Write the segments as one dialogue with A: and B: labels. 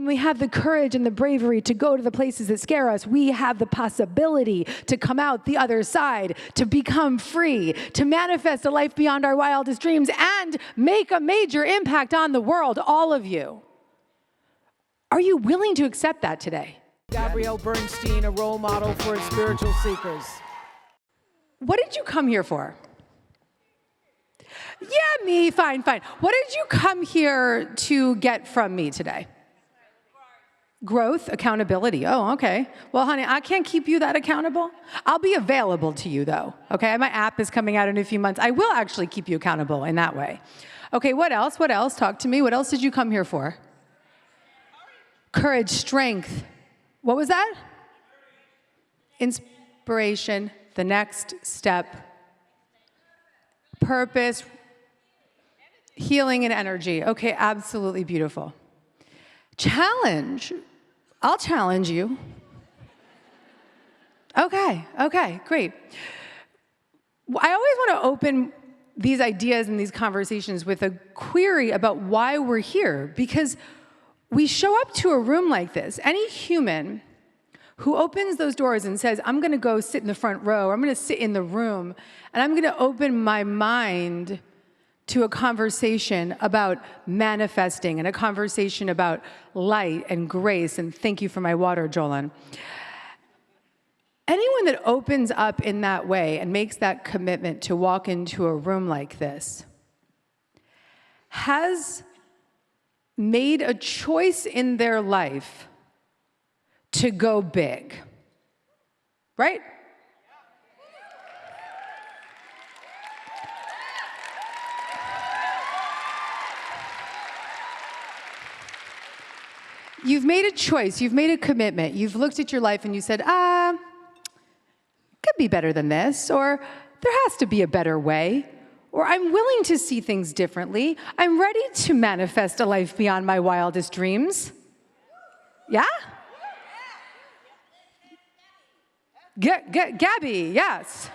A: when we have the courage and the bravery to go to the places that scare us, we have the possibility to come out the other side, to become free, to manifest a life beyond our wildest dreams, and make a major impact on the world, all of you. Are you willing to accept that today?
B: Gabrielle Bernstein, a role model for spiritual seekers.
A: What did you come here for? Yeah, me, fine. What did you come here to get from me today? Growth, accountability. Oh, okay. Well, honey, I can't keep you that accountable. I'll be available to you, though, okay? My app is coming out in a few months. I will actually keep you accountable in that way. Okay, what else? Talk to me. What else did you come here for? Courage, strength. What was that? Inspiration, the next step. Purpose, healing and energy. Okay, absolutely beautiful. Challenge. I'll challenge you. Okay, great. I always want to open these ideas and these conversations with a query about why we're here, because we show up to a room like this. Any human who opens those doors and says, I'm going to go sit in the front row, or I'm going to sit in the room, and I'm going to open my mind to a conversation about manifesting and a conversation about light and grace, and thank you for my water, Jolan. Anyone that opens up in that way and makes that commitment to walk into a room like this has made a choice in their life to go big, right? You've made a choice, you've made a commitment, you've looked at your life and you said, could be better than this, or there has to be a better way, or I'm willing to see things differently. I'm ready to manifest a life beyond my wildest dreams. Yeah? Gabby, yes.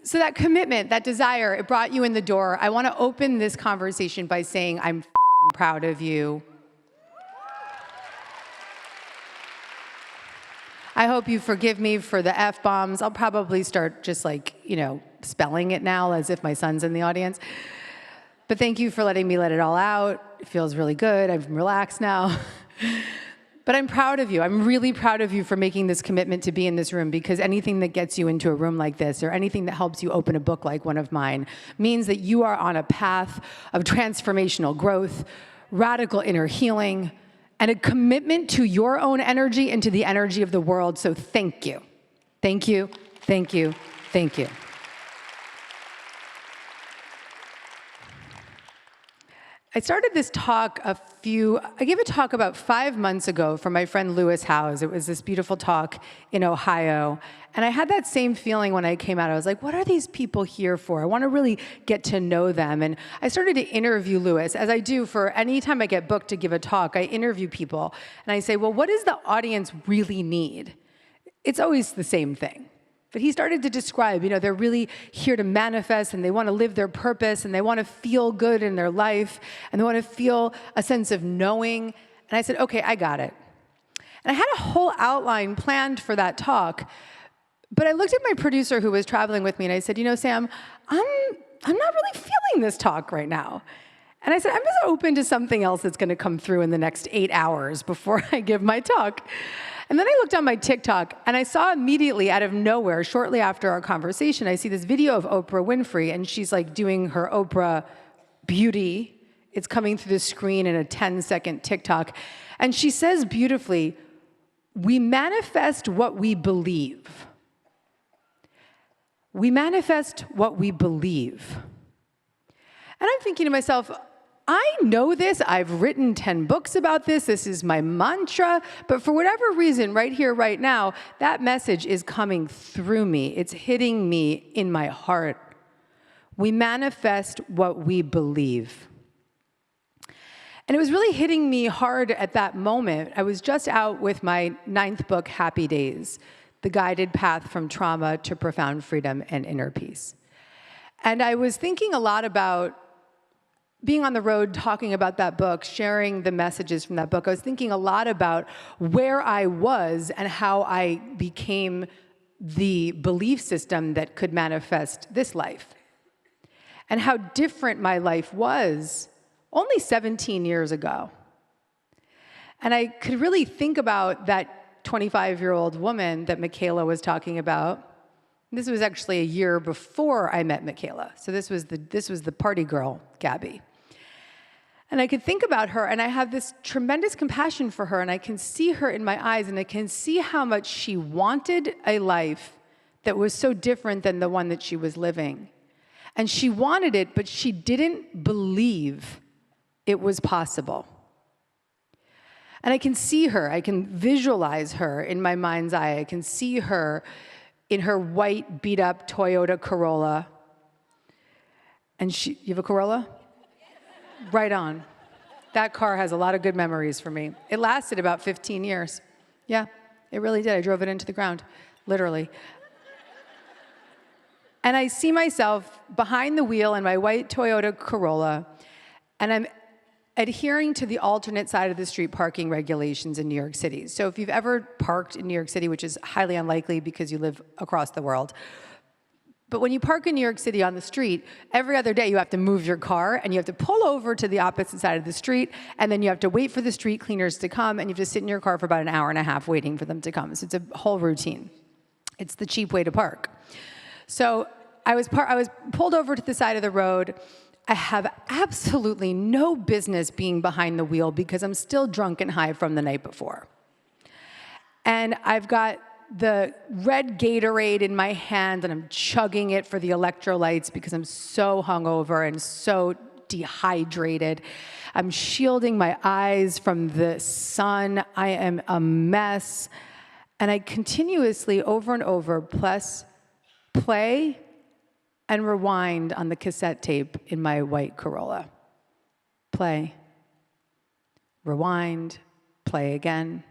A: So that commitment, that desire, it brought you in the door. I want to open this conversation by saying I'm proud of you. I hope you forgive me for the F-bombs. I'll probably start just spelling it now as if my son's in the audience. But thank you for letting me let it all out. It feels really good. I'm relaxed now. But I'm proud of you. I'm really proud of you for making this commitment to be in this room, because anything that gets you into a room like this, or anything that helps you open a book like one of mine, means that you are on a path of transformational growth, radical inner healing, and a commitment to your own energy and to the energy of the world. So thank you. Thank you, thank you, thank you. I started this talk I gave a talk about 5 months ago for my friend Lewis Howes. It was this beautiful talk in Ohio. And I had that same feeling when I came out. I was like, what are these people here for? I want to really get to know them. And I started to interview Lewis, as I do for any time I get booked to give a talk. I interview people. And I say, well, what does the audience really need? It's always the same thing. But he started to describe, they're really here to manifest, and they want to live their purpose, and they want to feel good in their life, and they want to feel a sense of knowing. And I said, okay, I got it. And I had a whole outline planned for that talk, but I looked at my producer who was traveling with me, and I said, Sam, I'm not really feeling this talk right now. And I said, I'm just open to something else that's going to come through in the next 8 hours before I give my talk. And then I looked on my TikTok, and I saw immediately out of nowhere, shortly after our conversation, I see this video of Oprah Winfrey, and she's doing her Oprah beauty. It's coming through the screen in a 10-second TikTok. And she says beautifully, we manifest what we believe. We manifest what we believe. And I'm thinking to myself, I know this, I've written 10 books about this, this is my mantra, but for whatever reason, right here, right now, that message is coming through me. It's hitting me in my heart. We manifest what we believe. And it was really hitting me hard at that moment. I was just out with my 9th book, Happy Days, The Guided Path from Trauma to Profound Freedom and Inner Peace. And I was thinking a lot about being on the road, talking about that book, sharing the messages from that book, I was thinking a lot about where I was and how I became the belief system that could manifest this life, and how different my life was only 17 years ago. And I could really think about that 25-year-old woman that Michaela was talking about. This was actually a year before I met Michaela. So this was the party girl, Gabby. And I could think about her, and I have this tremendous compassion for her, and I can see her in my eyes, and I can see how much she wanted a life that was so different than the one that she was living. And she wanted it, but she didn't believe it was possible. And I can see her, I can visualize her in my mind's eye. I can see her in her white, beat-up Toyota Corolla. And you have a Corolla? Right on. That car has a lot of good memories for me. It lasted about 15 years. Yeah, it really did. I drove it into the ground, literally. And I see myself behind the wheel in my white Toyota Corolla, and I'm adhering to the alternate side of the street parking regulations in New York City. So if you've ever parked in New York City, which is highly unlikely because you live across the world, but when you park in New York City on the street, every other day you have to move your car and you have to pull over to the opposite side of the street, and then you have to wait for the street cleaners to come, and you have to sit in your car for about an hour and a half waiting for them to come. So it's a whole routine. It's the cheap way to park. So I was pulled over to the side of the road. I have absolutely no business being behind the wheel because I'm still drunk and high from the night before. And I've got the red Gatorade in my hand, and I'm chugging it for the electrolytes because I'm so hungover and so dehydrated. I'm shielding my eyes from the sun. I am a mess. And I continuously, over and over, play and rewind on the cassette tape in my white Corolla. Play, rewind, play again,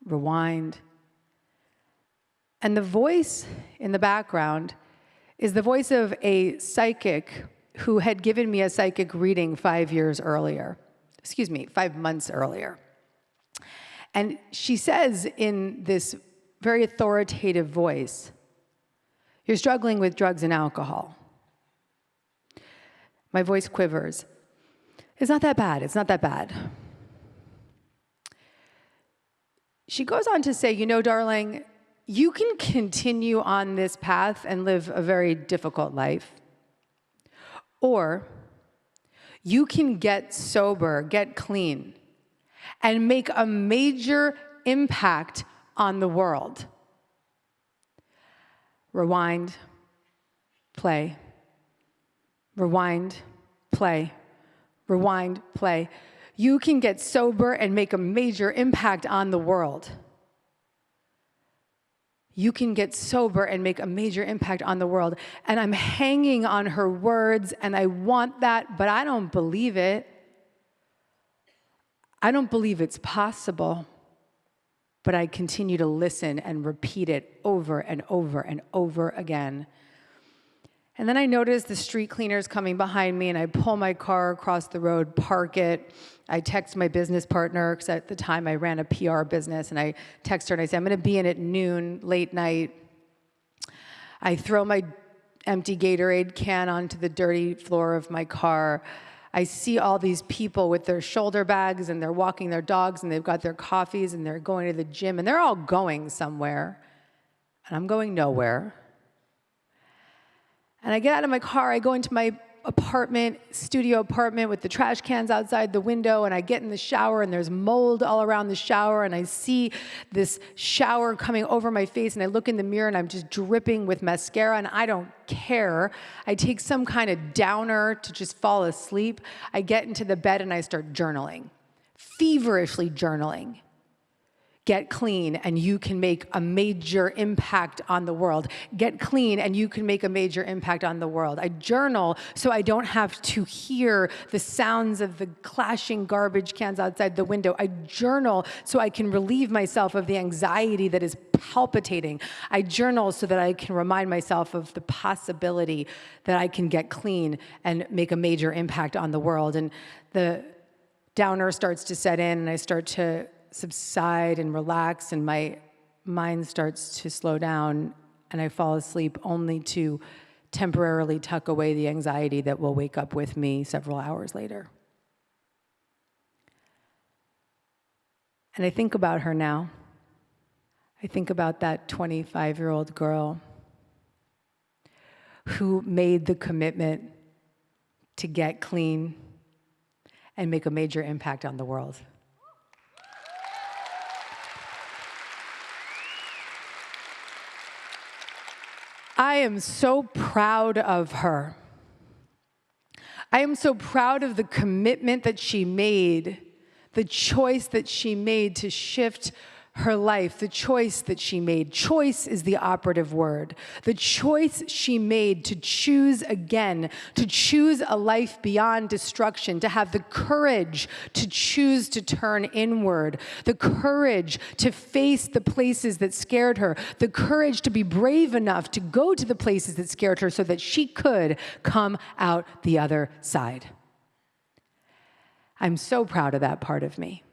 A: rewind. And the voice in the background is the voice of a psychic who had given me a psychic reading 5 months earlier. And she says in this very authoritative voice, "You're struggling with drugs and alcohol." My voice quivers. "It's not that bad. It's not that bad." She goes on to say, "You know, darling, you can continue on this path and live a very difficult life, or you can get sober, get clean, and make a major impact on the world." Rewind, play. Rewind, play. Rewind, play. You can get sober and make a major impact on the world. You can get sober and make a major impact on the world. And I'm hanging on her words, and I want that, but I don't believe it. I don't believe it's possible. But I continue to listen and repeat it over and over and over again. And then I notice the street cleaners coming behind me, and I pull my car across the road, park it. I text my business partner, because at the time I ran a PR business, and I text her and I say, "I'm gonna be in at noon, late night." I throw my empty Gatorade can onto the dirty floor of my car. I see all these people with their shoulder bags, and they're walking their dogs, and they've got their coffees, and they're going to the gym, and they're all going somewhere, and I'm going nowhere. And I get out of my car, I go into my studio apartment with the trash cans outside the window, and I get in the shower, and there's mold all around the shower, and I see this shower coming over my face, and I look in the mirror, and I'm just dripping with mascara, and I don't care. I take some kind of downer to just fall asleep. I get into the bed, and I start journaling, feverishly journaling. Get clean and you can make a major impact on the world. Get clean and you can make a major impact on the world. I journal so I don't have to hear the sounds of the clashing garbage cans outside the window. I journal so I can relieve myself of the anxiety that is palpitating. I journal so that I can remind myself of the possibility that I can get clean and make a major impact on the world. And the downer starts to set in and I start to subside and relax and my mind starts to slow down and I fall asleep only to temporarily tuck away the anxiety that will wake up with me several hours later. And I think about her now. I think about that 25-year-old girl who made the commitment to get clean and make a major impact on the world. I am so proud of her. I am so proud of the commitment that she made, the choice that she made to shift her life, the choice that she made. Choice is the operative word. The choice she made to choose again, to choose a life beyond destruction, to have the courage to choose to turn inward, the courage to face the places that scared her, the courage to be brave enough to go to the places that scared her so that she could come out the other side. I'm so proud of that part of me.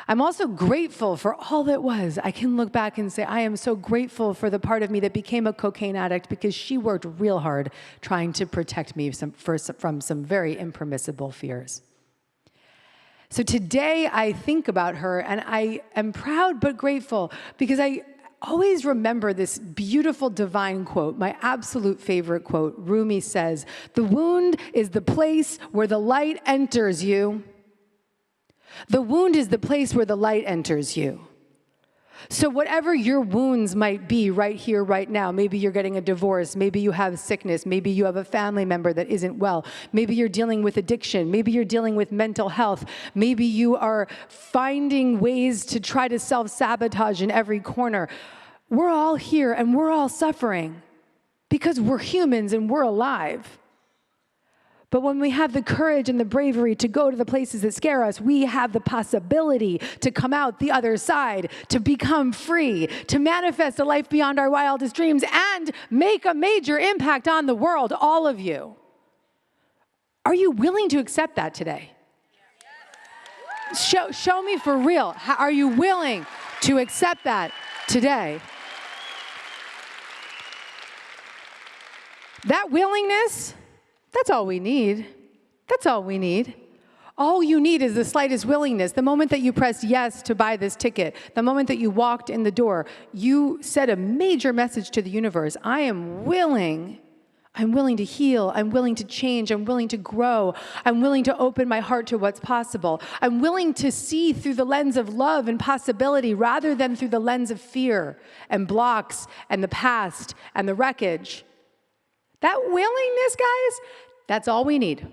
A: I'm also grateful for all that was. I can look back and say, I am so grateful for the part of me that became a cocaine addict because she worked real hard trying to protect me from some very impermissible fears. So today I think about her and I am proud but grateful because I always remember this beautiful divine quote, my absolute favorite quote. Rumi says, "The wound is the place where the light enters you." The wound is the place where the light enters you. So whatever your wounds might be right here, right now, maybe you're getting a divorce, maybe you have sickness, maybe you have a family member that isn't well, maybe you're dealing with addiction, maybe you're dealing with mental health, maybe you are finding ways to try to self-sabotage in every corner. We're all here and we're all suffering because we're humans and we're alive. But when we have the courage and the bravery to go to the places that scare us, we have the possibility to come out the other side, to become free, to manifest a life beyond our wildest dreams, and make a major impact on the world, all of you. Are you willing to accept that today? Show me for real. Are you willing to accept that today? That willingness, that's all we need. That's all we need. All you need is the slightest willingness. The moment that you pressed yes to buy this ticket, the moment that you walked in the door, you said a major message to the universe. I am willing. I'm willing to heal. I'm willing to change. I'm willing to grow. I'm willing to open my heart to what's possible. I'm willing to see through the lens of love and possibility rather than through the lens of fear and blocks and the past and the wreckage. That willingness, guys, that's all we need.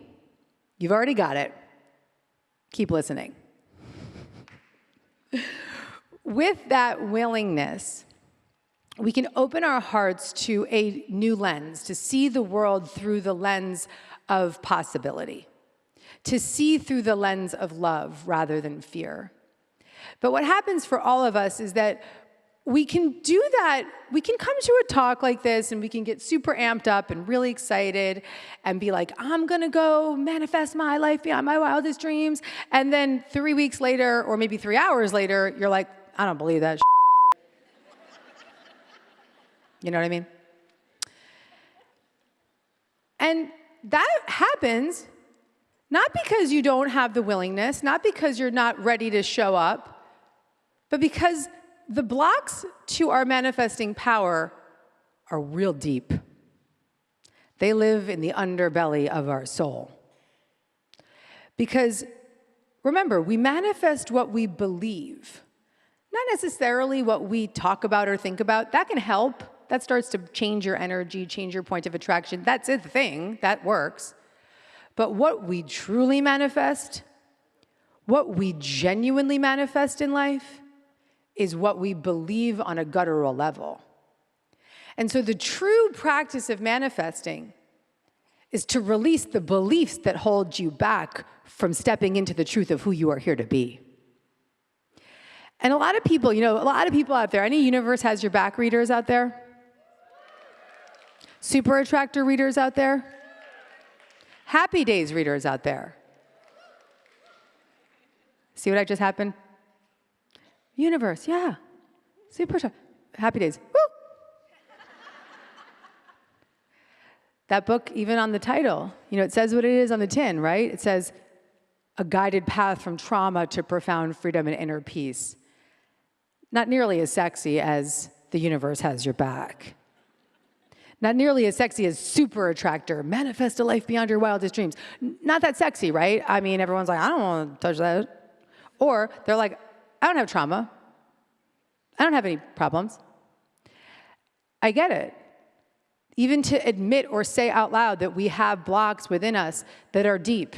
A: You've already got it. Keep listening. With that willingness, we can open our hearts to a new lens, to see the world through the lens of possibility, to see through the lens of love rather than fear. But what happens for all of us is that we can do that. We can come to a talk like this and we can get super amped up and really excited and be like, I'm gonna go manifest my life beyond my wildest dreams. And then 3 weeks later, or maybe 3 hours later, you're like, I don't believe that shit. You know what I mean? And that happens not because you don't have the willingness, not because you're not ready to show up, but because the blocks to our manifesting power are real deep. They live in the underbelly of our soul. Because remember, we manifest what we believe, not necessarily what we talk about or think about. That can help. That starts to change your energy, change your point of attraction. That's a thing. That works. But what we truly manifest, what we genuinely manifest in life, is what we believe on a guttural level. And so the true practice of manifesting is to release the beliefs that hold you back from stepping into the truth of who you are here to be. And a lot of people, a lot of people out there, any universe has your back readers out there? Super attractor readers out there? Happy days readers out there? See what I just happened? Universe, yeah. Super happy days. Woo! That book, even on the title, it says what it is on the tin, right? It says, a guided path from trauma to profound freedom and inner peace. Not nearly as sexy as the universe has your back. Not nearly as sexy as super attractor, manifest a life beyond your wildest dreams. Not that sexy, right? I mean, everyone's like, I don't want to touch that. Or they're like, I don't have trauma. I don't have any problems. I get it. Even to admit or say out loud that we have blocks within us that are deep,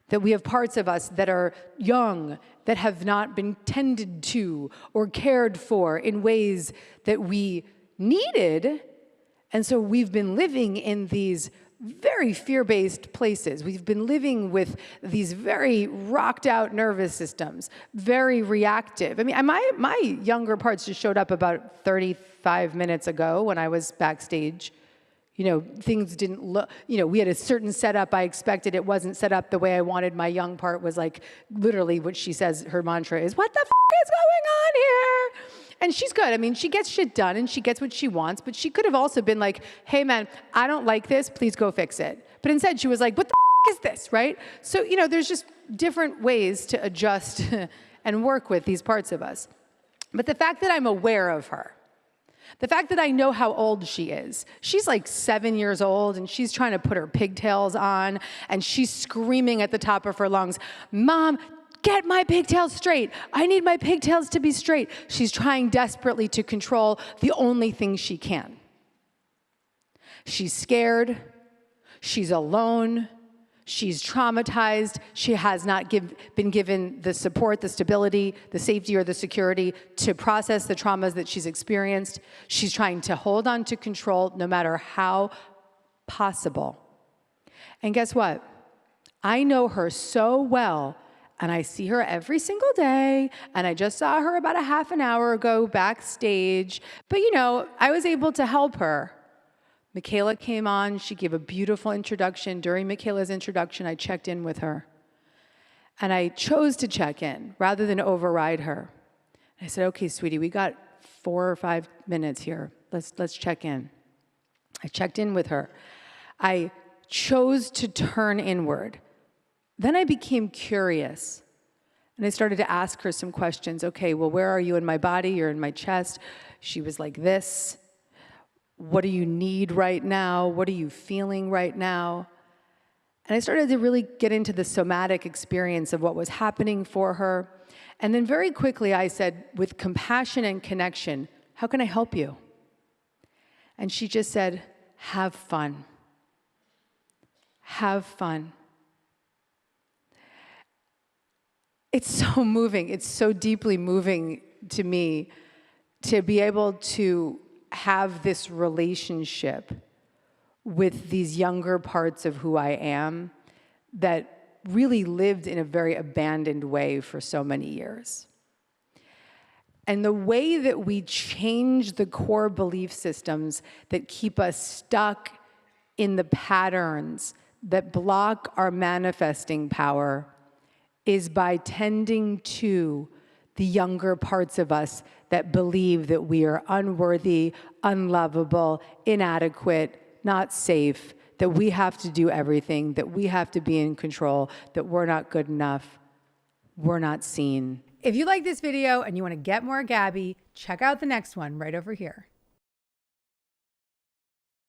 A: that we have parts of us that are young, that have not been tended to or cared for in ways that we needed. And so we've been living in these very fear-based places. We've been living with these very rocked out nervous systems, very reactive. I mean, my younger parts just showed up about 35 minutes ago when I was backstage. Things didn't look, we had a certain setup I expected. It wasn't set up the way I wanted. My young part was like, literally what she says, her mantra is, what the is going on here? And she's good. I mean, she gets shit done and she gets what she wants, but she could have also been like, hey man, I don't like this, please go fix it. But instead she was like, what the is this, right? So, there's just different ways to adjust and work with these parts of us. But the fact that I'm aware of her, the fact that I know how old she is, she's like 7 years old and she's trying to put her pigtails on and she's screaming at the top of her lungs, Mom, get my pigtails straight. I need my pigtails to be straight. She's trying desperately to control the only thing she can. She's scared. She's alone. She's traumatized. She has not been given the support, the stability, the safety, or the security to process the traumas that she's experienced. She's trying to hold on to control no matter how possible. And guess what? I know her so well, and I see her every single day, and I just saw her about a half an hour ago backstage. But I was able to help her. Michaela came on, she gave a beautiful introduction. During Michaela's introduction, I checked in with her. And I chose to check in rather than override her. I said, okay, sweetie, we got 4 or 5 minutes here. Let's check in. I checked in with her. I chose to turn inward. Then I became curious. And I started to ask her some questions. Okay, well, where are you in my body? You're in my chest. She was like this. What do you need right now? What are you feeling right now? And I started to really get into the somatic experience of what was happening for her. And then very quickly I said, with compassion and connection, how can I help you? And she just said, have fun. Have fun. It's so moving. It's so deeply moving to me to be able to have this relationship with these younger parts of who I am that really lived in a very abandoned way for so many years. And the way that we change the core belief systems that keep us stuck in the patterns that block our manifesting power is by tending to the younger parts of us that believe that we are unworthy, unlovable, inadequate, not safe, that we have to do everything, that we have to be in control, that we're not good enough, we're not seen. If you like this video and you want to get more Gabby, check out the next one right over here.